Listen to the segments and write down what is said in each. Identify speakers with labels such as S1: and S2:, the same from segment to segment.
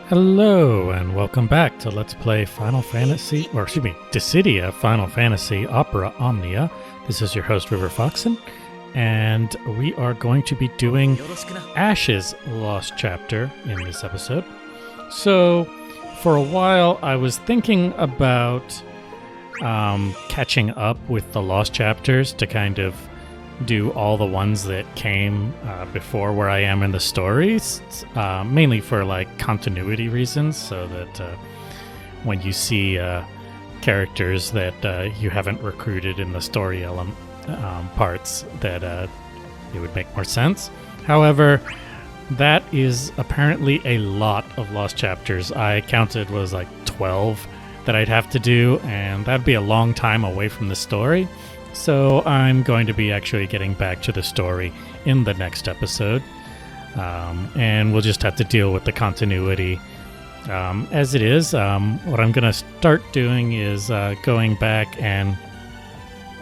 S1: Hello and welcome back to Let's Play Dissidia Final Fantasy Opera Omnia. This is your host River Foxen, and we are going to be doing Ashe's Lost Chapter in this episode. So, for a while I was thinking about catching up with the Lost Chapters to kind of do all the ones that came before where I am in the stories, mainly for like continuity reasons, so that when you see characters that you haven't recruited in the story parts, that it would make more sense. However, that is apparently a lot of Lost Chapters. I counted was like 12 that I'd have to do, and that'd be a long time away from the story. So I'm going to be actually getting back to the story in the next episode, and we'll just have to deal with the continuity as it is. What I'm going to start doing is going back and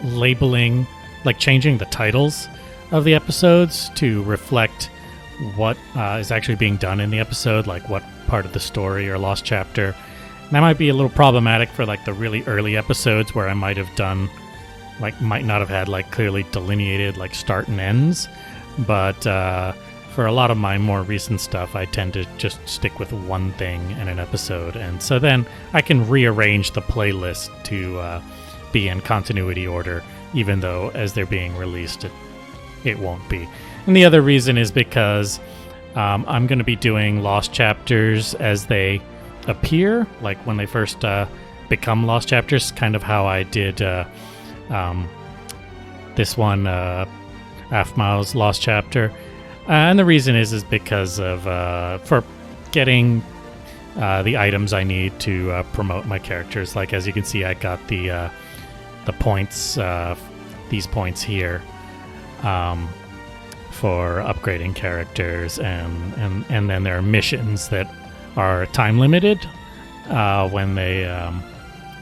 S1: labeling, like changing the titles of the episodes to reflect what is actually being done in the episode, like what part of the story or lost chapter. And that might be a little problematic for like the really early episodes where I might not have had like clearly delineated like start and ends, but for a lot of my more recent stuff I tend to just stick with one thing in an episode, and so then I can rearrange the playlist to be in continuity order, even though as they're being released it won't be. And the other reason is because I'm going to be doing lost chapters as they appear, like when they first become lost chapters, kind of how I did this one, Afmao's Lost Chapter. And the reason is because of for getting the items I need to promote my characters. Like as you can see, I got the points, these points here, for upgrading characters, and then there are missions that are time limited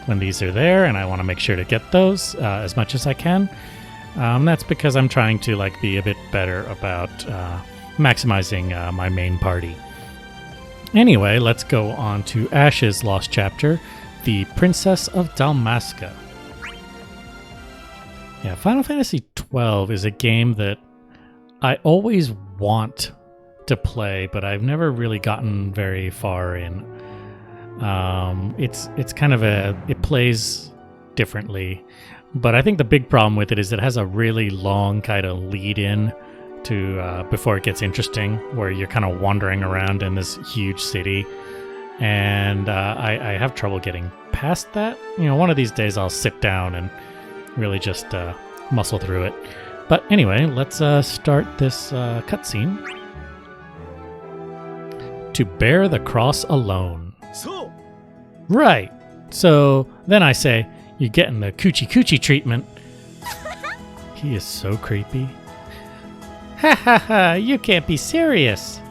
S1: when these are there, and I want to make sure to get those as much as I can. That's because I'm trying to like be a bit better about maximizing my main party. Anyway, let's go on to Ashe's Lost Chapter, the Princess of Dalmasca. Yeah, Final Fantasy XII is a game that I always want to play, but I've never really gotten very far in. It's kind of it plays differently, but I think the big problem with it is it has a really long kind of lead in to before it gets interesting, where you're kind of wandering around in this huge city, and I have trouble getting past that. You know, one of these days I'll sit down and really just muscle through it. But anyway, let's start this cutscene. To bear the cross alone. Right. So then I say, you're getting the coochie coochie treatment. He is so creepy. Ha ha ha, you can't be serious.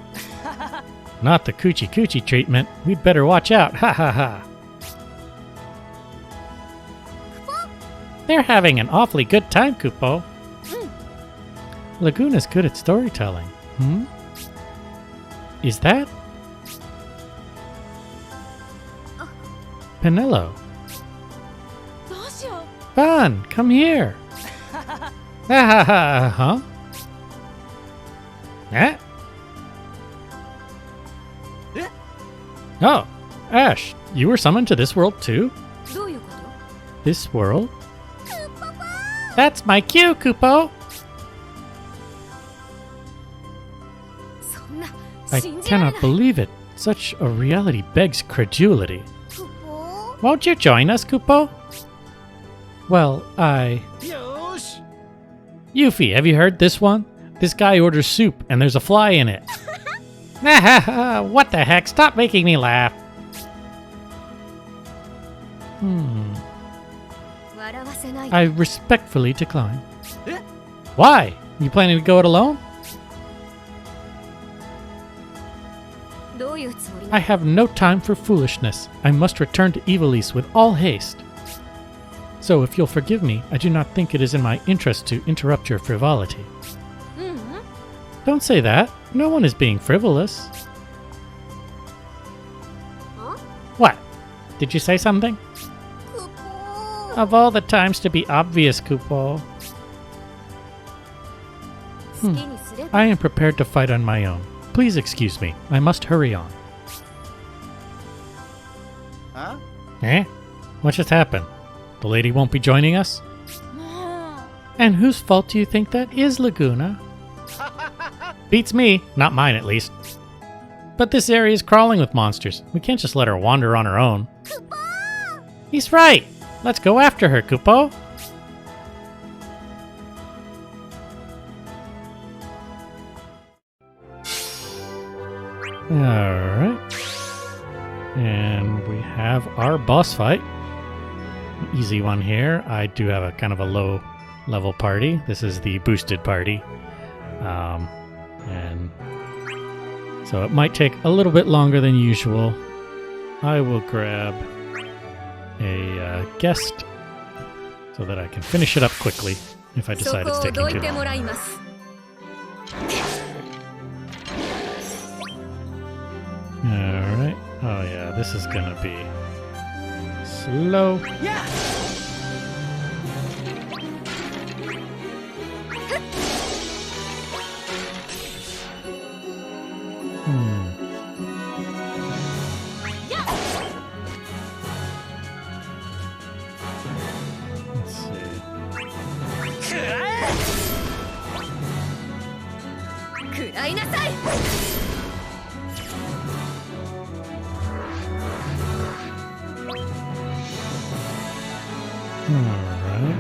S1: Not the coochie coochie treatment. We'd better watch out. Ha ha ha. They're having an awfully good time, Kupo. Laguna's good at storytelling. Is that? Penelo. Van, come here. Huh? Eh? Oh, Ashe, you were summoned to this world too? This world? That's my cue, Kupo! I cannot believe it. Such a reality begs credulity. Won't you join us, Kupo? Well, Yuffie, have you heard this one? This guy orders soup and there's a fly in it. What the heck? Stop making me laugh. I respectfully decline. Why? You planning to go it alone? I have no time for foolishness. I must return to Ivalice with all haste. So if you'll forgive me, I do not think it is in my interest to interrupt your frivolity. Don't say that. No one is being frivolous. did you say something? Of all the times to be obvious, Kupo. I am prepared to fight on my own. Please excuse me. I must hurry on.
S2: Huh?
S1: Eh? What just happened? The lady won't be joining us? And whose fault do you think that is, Laguna? Beats me. Not mine, at least. But this area is crawling with monsters. We can't just let her wander on her own. He's right. Let's go after her, Kupo. Alright. And we have our boss fight. Easy one here. I do have a kind of a low level party. This is the boosted party. And so it might take a little bit longer than usual. I will grab a guest so that I can finish it up quickly if I decide it's taking too long. Alright. Oh yeah, this is gonna be slow.
S2: Yeah.
S1: Let's see. Alright.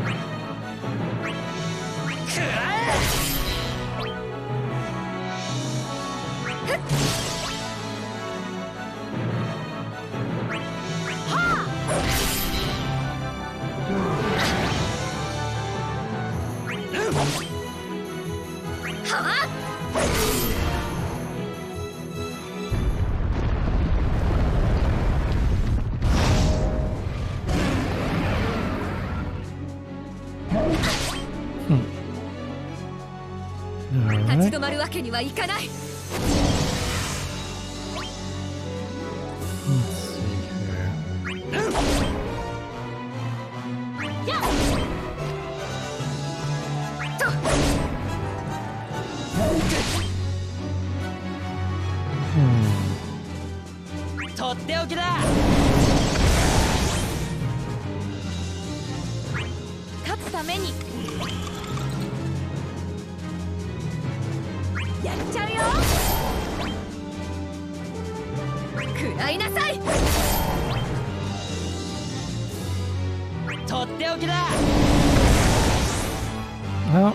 S1: Well,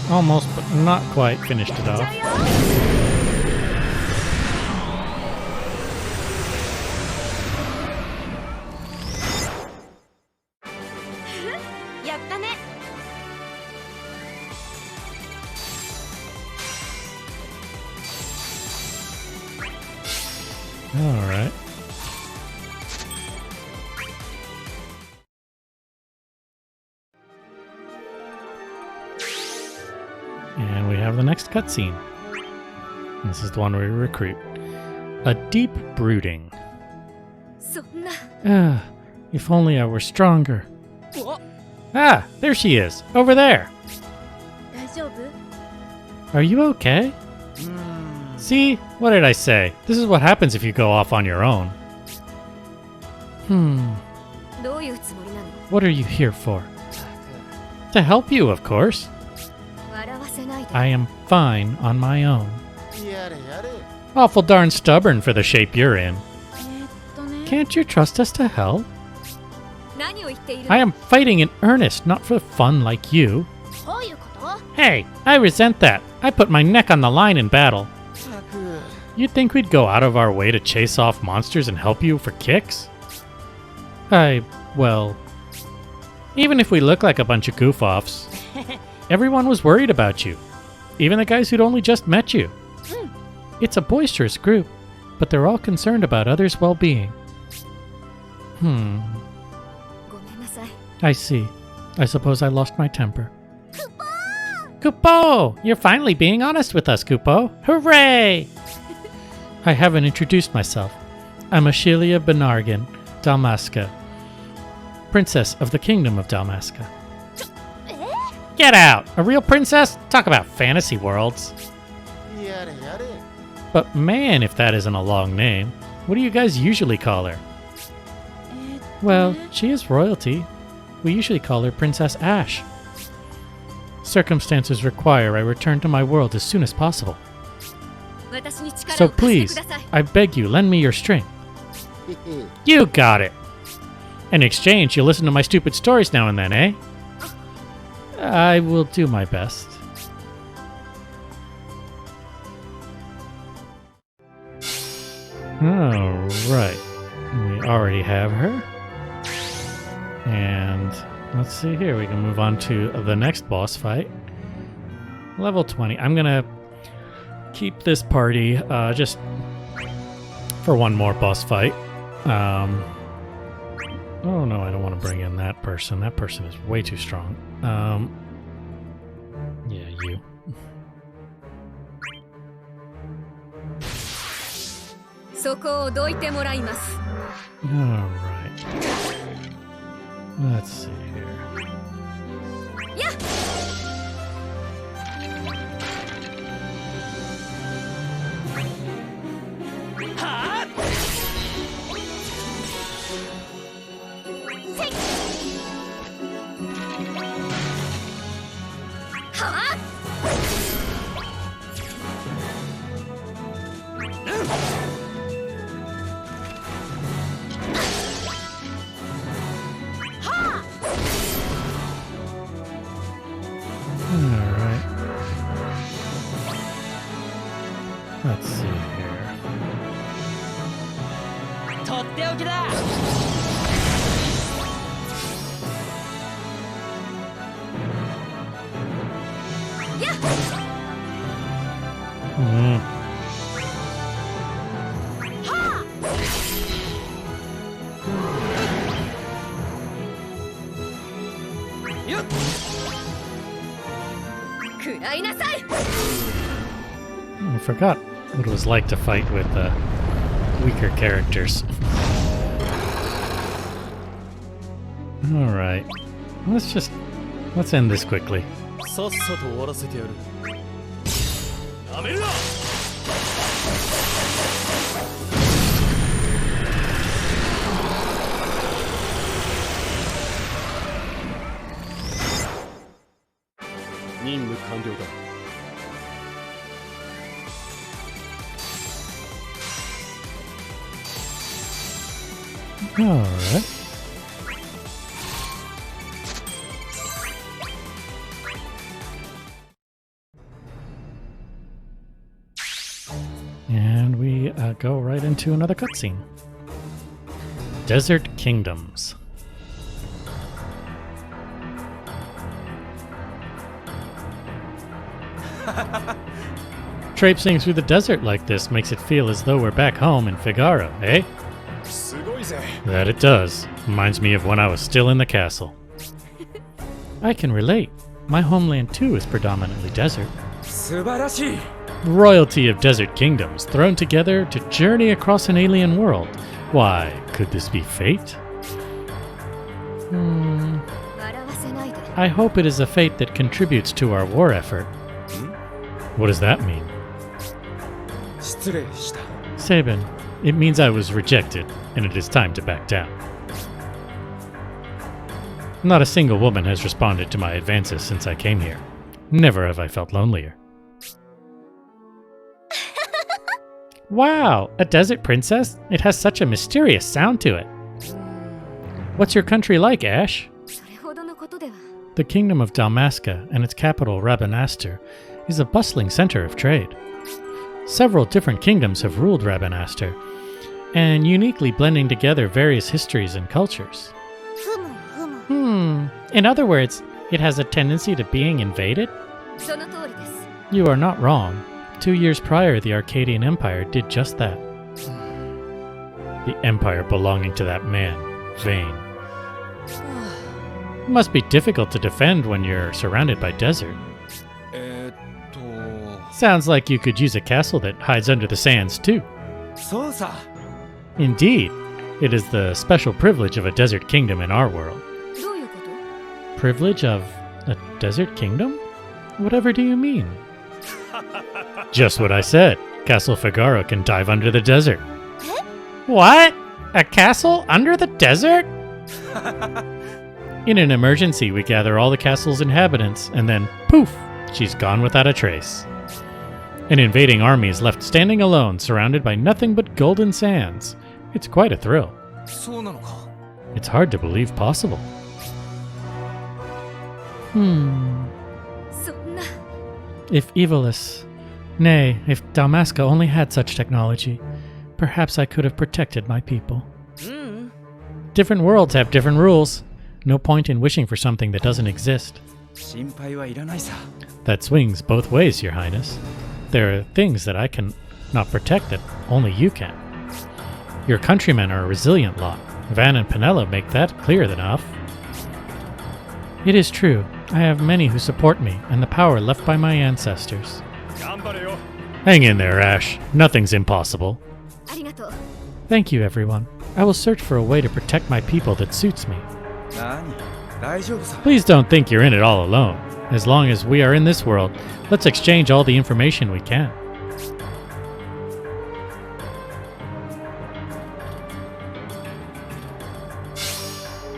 S1: almost, but not quite finished it off. All right. And we have the next cutscene. This is the one where we recruit. A deep brooding. If only I were stronger. Ah, there she is, over there. Are you okay? See? What did I say? This is what happens if you go off on your own. What are you here for? To help you, of course. I am fine on my own. Awful darn stubborn for the shape you're in. Can't you trust us to help? I am fighting in earnest, not for fun like you. Hey, I resent that. I put my neck on the line in battle. You'd think we'd go out of our way to chase off monsters and help you for kicks? Well, even if we look like a bunch of goof-offs, everyone was worried about you. Even the guys who'd only just met you. It's a boisterous group, but they're all concerned about others' well-being. I see. I suppose I lost my temper. Kupo! You're finally being honest with us, Kupo! Hooray! I haven't introduced myself. I'm Ashelia B'nargin Dalmasca, Princess of the Kingdom of Dalmasca. Get out! A real princess? Talk about fantasy worlds. But man, if that isn't a long name. What do you guys usually call her? Well, she is royalty. We usually call her Princess Ashe. Circumstances require I return to my world as soon as possible. So please, I beg you, lend me your string. You got it! In exchange, you'll listen to my stupid stories now and then, eh? I will do my best. Alright. We already have her. And let's see here. We can move on to the next boss fight. Level 20. I'm going to keep this party just for one more boss fight. Oh no, I don't want to bring in that person. That person is way too strong. Yeah, you. Alright. Let's see here. Alright. Let's see here. I forgot what it was like to fight with weaker characters. Alright. Let's end this quickly. Alright. And we go right into another cutscene. Desert Kingdoms. Traipsing through the desert like this makes it feel as though we're back home in Figaro, eh? That it does. Reminds me of when I was still in the castle. I can relate. My homeland too is predominantly desert. Royalty of desert kingdoms thrown together to journey across an alien world. Why, could this be fate? I hope it is a fate that contributes to our war effort. What does that mean? Sabin, it means I was rejected, and it is time to back down. Not a single woman has responded to my advances since I came here. Never have I felt lonelier. Wow, a desert princess? It has such a mysterious sound to it. What's your country like, Ashe? The Kingdom of Dalmasca and its capital, Rabanastre, is a bustling center of trade. Several different kingdoms have ruled Rabanastre, and uniquely blending together various histories and cultures. In other words, it has a tendency to being invaded? You are not wrong. 2 years prior, the Arcadian Empire did just that. The empire belonging to that man, Vayne. It must be difficult to defend when you're surrounded by desert. Sounds like you could use a castle that hides under the sands, too. Indeed, it is the special privilege of a desert kingdom in our world.
S2: どういうこと？
S1: Privilege of a desert kingdom? Whatever do you mean? Just what I said. Castle Figaro can dive under the desert. What? A castle under the desert? In an emergency, we gather all the castle's inhabitants, and then, poof, she's gone without a trace. An invading army is left standing alone, surrounded by nothing but golden sands. It's quite a thrill.
S3: そうなのか。
S1: It's hard to believe possible.
S2: そんな。
S1: If Evilus, nay, if Dalmasca only had such technology, perhaps I could have protected my people.
S3: うん。
S1: Different worlds have different rules. No point in wishing for something that doesn't exist.
S3: 心配はいらないさ。
S1: That swings both ways, Your Highness. There are things that I can not protect that only you can. Your countrymen are a resilient lot. Van and Penella make that clear enough. It is true. I have many who support me, and the power left by my ancestors.
S3: 頑張れよ。
S1: Hang in there, Ashe. Nothing's impossible.
S2: ありがとう。
S1: Thank you, everyone. I will search for a way to protect my people that suits me.
S3: 何？大丈夫さ。
S1: Please don't think you're in it all alone. As long as we are in this world, let's exchange all the information we can.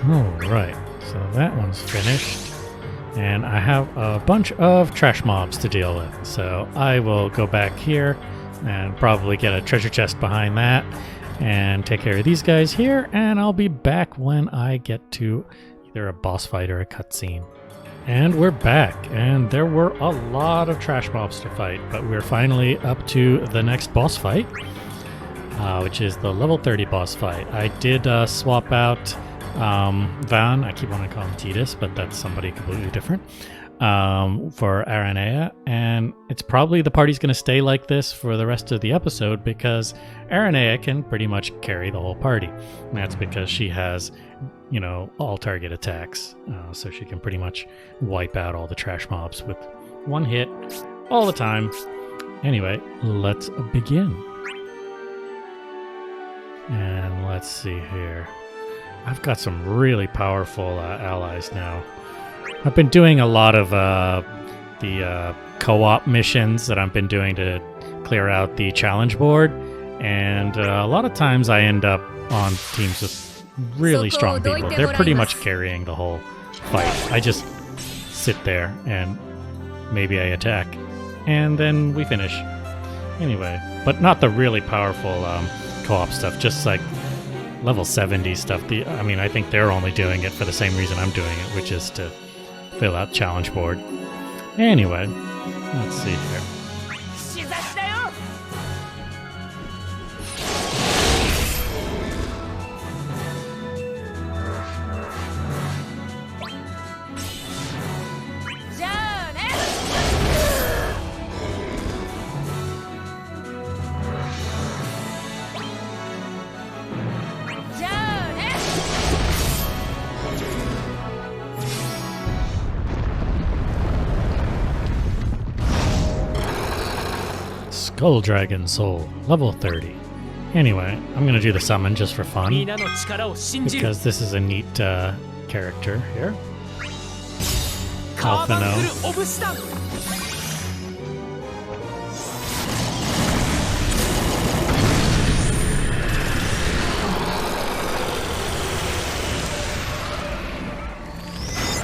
S1: Alright, so that one's finished. And I have a bunch of trash mobs to deal with. So I will go back here and probably get a treasure chest behind that and take care of these guys here. And I'll be back when I get to either a boss fight or a cutscene. And we're back, and there were a lot of trash mobs to fight, but we're finally up to the next boss fight, which is the level 30 boss fight. I did swap out Van, I keep wanting to call him Titus, but that's somebody completely different, for Aranea, and it's probably the party's going to stay like this for the rest of the episode because Aranea can pretty much carry the whole party. And that's because she has, you know, all target attacks, so she can pretty much wipe out all the trash mobs with one hit all the time. Anyway, let's begin. And let's see here. I've got some really powerful allies now. I've been doing a lot of the co-op missions that I've been doing to clear out the challenge board, and a lot of times I end up on teams with really strong people. They're pretty much carrying the whole fight. I just sit there and maybe I attack, and then we finish. Anyway, but not the really powerful co-op stuff, just like level 70 stuff. I mean, I think they're only doing it for the same reason I'm doing it, which is to fill out challenge board. Anyway, let's see here.
S3: しざしだよ。
S2: じゃあね。 じゃあね。
S1: Skull Dragon Soul, level 30. Anyway, I'm going to do the summon just for fun,
S3: 皆の力を信じる。
S1: because this is a neat character here.
S3: カーバン
S1: Alphino.
S3: フルオブスタン。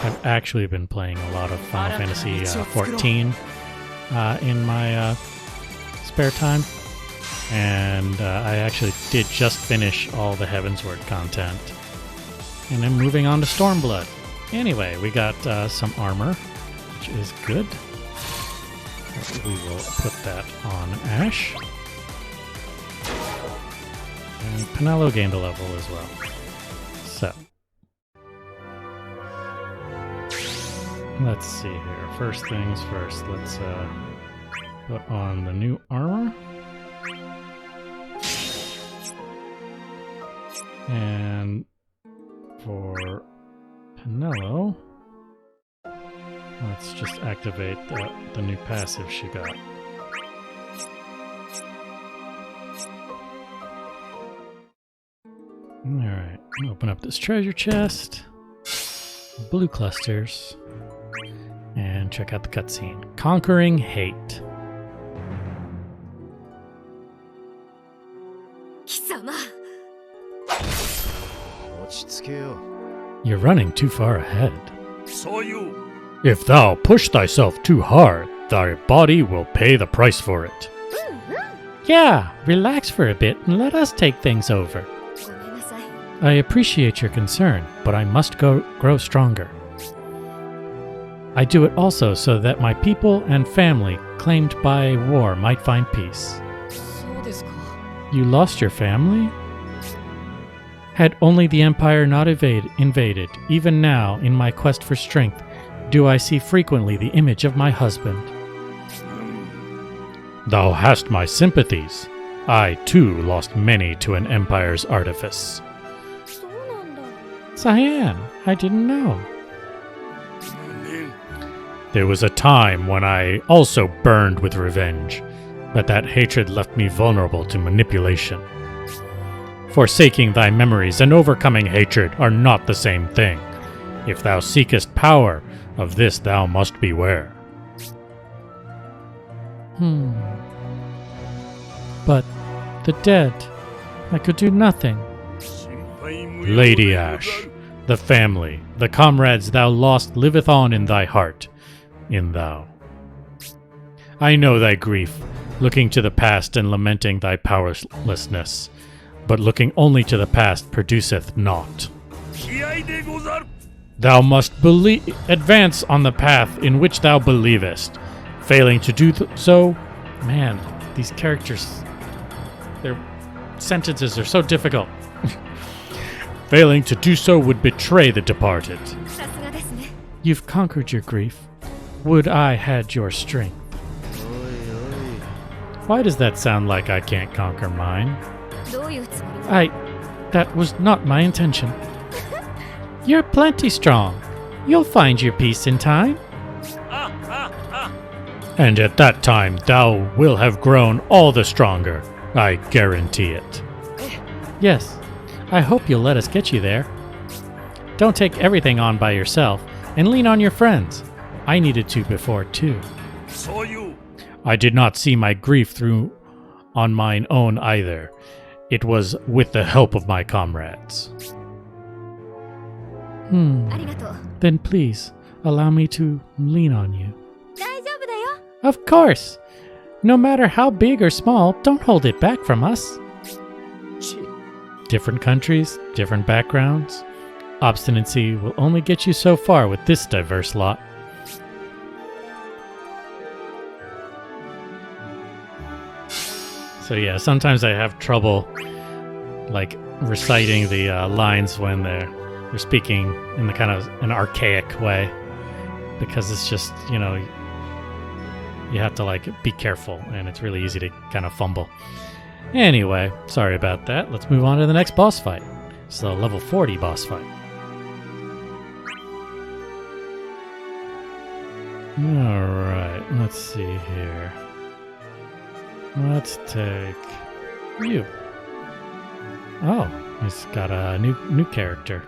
S1: I've actually been playing a lot of Final Fantasy 14 in my spare time, and I actually did just finish all the Heavensward content, and I'm moving on to Stormblood. Anyway, we got some armor, which is good. We will put that on Ashe. And Penelo gained a level as well. So, let's see here. First things first, let's put on the new armor. And for Penelo, let's just activate the new passive she got. Alright, open up this treasure chest. Blue clusters. And check out the cutscene. Conquering hate.
S2: 貴様
S3: 落ち着けよ。
S1: You're running too far ahead.
S3: そういう。
S1: If thou push thyself too hard, thy body will pay the price for it. Yeah, relax for a bit and let us take things over.
S2: ごめんなさい
S1: I appreciate your concern, but I must grow stronger. I do it also so that my people and family claimed by war might find peace.
S2: そうですか
S1: You lost your family? Had only the Empire not invaded, even now, in my quest for strength, do I see frequently the image of my husband. Thou hast my sympathies. I, too, lost many to an Empire's artifice.
S2: そうなんだ
S1: Cyan, I didn't know. There was a time when I also burned with revenge, but that hatred left me vulnerable to manipulation. Forsaking thy memories and overcoming hatred are not the same thing. If thou seekest power, of this thou must beware. But the dead, I could do nothing. Lady Ashe, the family, the comrades thou lost liveth on in thy heart, in thou. I know thy grief, looking to the past and lamenting thy powerlessness, but looking only to the past produceth naught. Thou must advance on the path in which thou believest. Failing to do so, man, these characters, their sentences are so difficult. Failing to do so would betray the departed.
S2: さすがですね
S1: You've conquered your grief. Would I had your strength. Why does that sound like I can't conquer mine?
S2: どういうつもり
S1: That was not my intention. You're plenty strong. You'll find your peace in time. And at that time, thou will have grown all the stronger. I guarantee it. Yes, I hope you'll let us get you there. Don't take everything on by yourself, and lean on your friends. I needed to before, too. I did not see my grief through on mine own either. It was with the help of my comrades.
S2: ありがとう
S1: Then please, allow me to lean on you.
S2: 大丈夫だよ
S1: Of course! No matter how big or small, don't hold it back from us. Different countries, different backgrounds. Obstinacy will only get you so far with this diverse lot. So yeah, sometimes I have trouble, like, reciting the lines when they're speaking in the kind of an archaic way, because it's just, you know, you have to, like, be careful, and it's really easy to kind of fumble. Anyway, sorry about that. Let's move on to the next boss fight. It's the level 40 boss fight. Alright, let's see here. Let's take you. Oh, it's got a new character.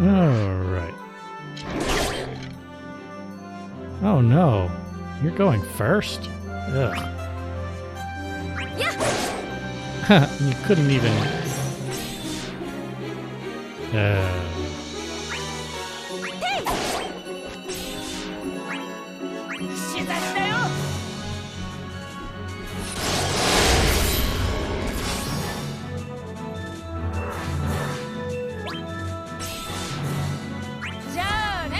S1: Alright. Oh no, you're going first? Ugh. You couldn't even...
S2: 死だしたよ じゃあね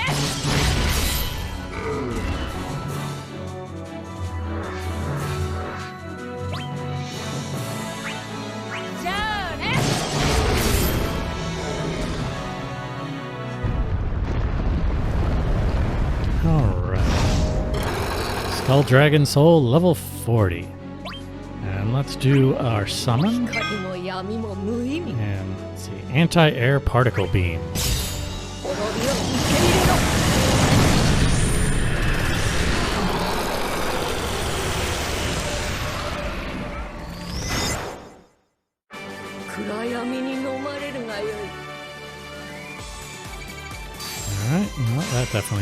S2: じゃあね
S1: Alright. Skull Dragon Soul level 40. And let's do our summon.
S2: 光も闇も無意味
S1: And let's see. Anti-air particle beam.
S2: 滅びを受け入れろ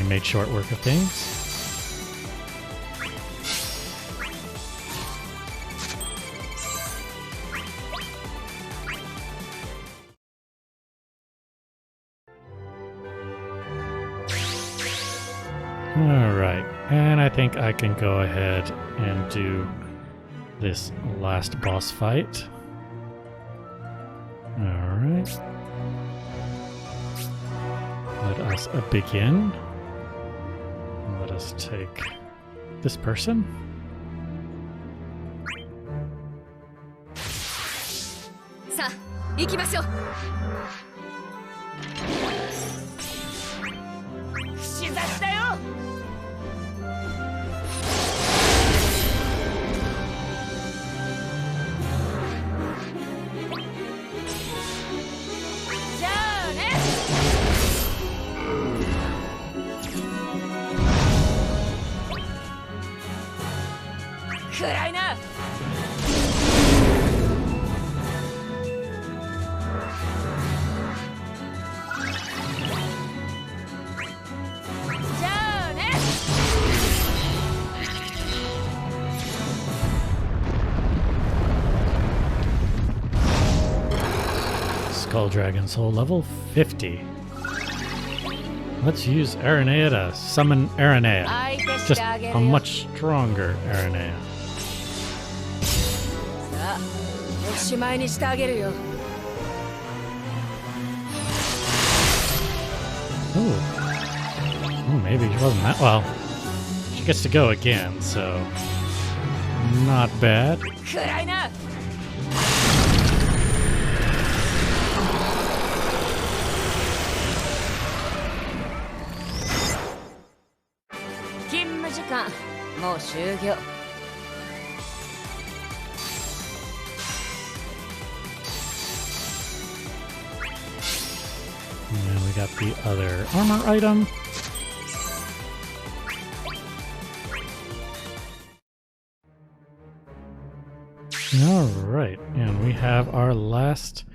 S1: made short work of things. Alright, and I think I can go ahead and do this last boss fight. Alright. Let us begin. Let us take this person.
S2: Sa, 行きましょう。串刺しだよ。じゃあね。暗いな。じゃあね。
S1: Skull Dragon Soul level 50. Let's use Aranea to summon Aranea.
S2: 相手し
S1: Just
S2: てあげ
S1: a
S2: るよ。
S1: much stronger Aranea.
S2: さあ、おしまいにしてあげるよ。
S1: Ooh, maybe she wasn't that well. She gets to go again, so not bad.
S2: 暗いな。勤務時間もう終了。
S1: And we got the other armor item. Alright, and we have our last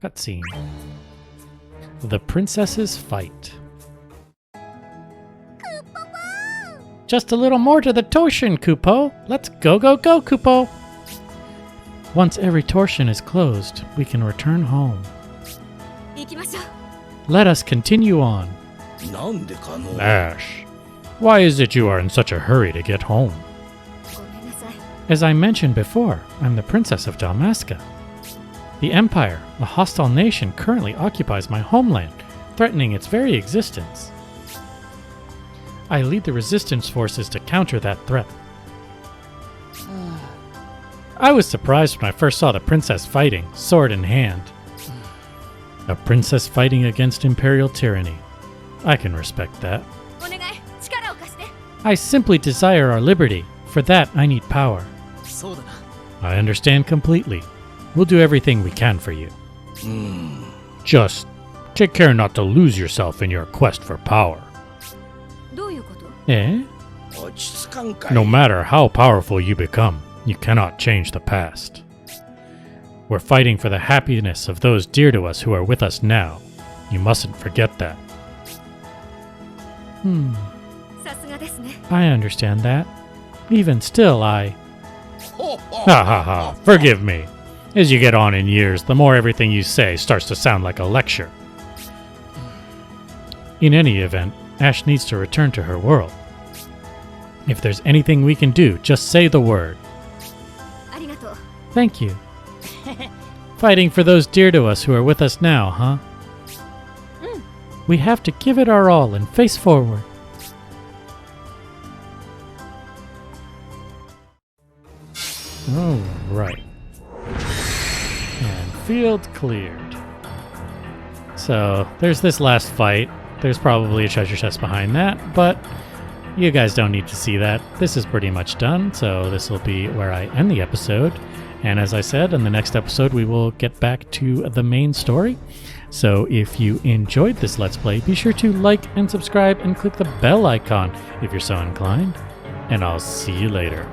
S1: cutscene. The Princess's Fight. Just a little more to the torsion, Kupo. Let's go, go, go, Kupo. Once every torsion is closed, we can return home.
S2: 行きましょう。
S1: Let us continue on.
S3: なんでかの
S1: Ashe, why is it you are in such a hurry to get home?
S2: ごめんなさい。
S1: As I mentioned before, I'm the Princess of Dalmasca. The Empire, a hostile nation, currently occupies my homeland, threatening its very existence. I lead the resistance forces to counter that threat. I was surprised when I first saw the princess fighting, sword in hand. A princess fighting against imperial tyranny. I can respect that.
S2: お願い、力を貸して。
S1: I simply desire our liberty. For that, I need power.
S3: そうだな
S1: I understand completely. We'll do everything we can for you. Just take care not to lose yourself in your quest for power.
S2: どういうこと？
S1: Eh?
S3: 落ち着かんかい
S1: No matter how powerful you become, you cannot change the past. We're fighting for the happiness of those dear to us who are with us now. You mustn't forget that.
S2: さすがですね。
S1: I understand that. Even still, I...
S3: ほうほう
S1: Ha ha ha, forgive me. As you get on in years, the more everything you say starts to sound like a lecture. In any event, Ashe needs to return to her world. If there's anything we can do, just say the word.
S2: ありがとう。
S1: Thank you. Fighting for those dear to us who are with us now, huh? We have to give it our all and face forward. All right. And field cleared. So there's this last fight. There's probably a treasure chest behind that, but you guys don't need to see that. This is pretty much done, so this will be where I end the episode. And as I said, in the next episode, we will get back to the main story. So if you enjoyed this Let's Play, be sure to like and subscribe and click the bell icon if you're so inclined. And I'll see you later.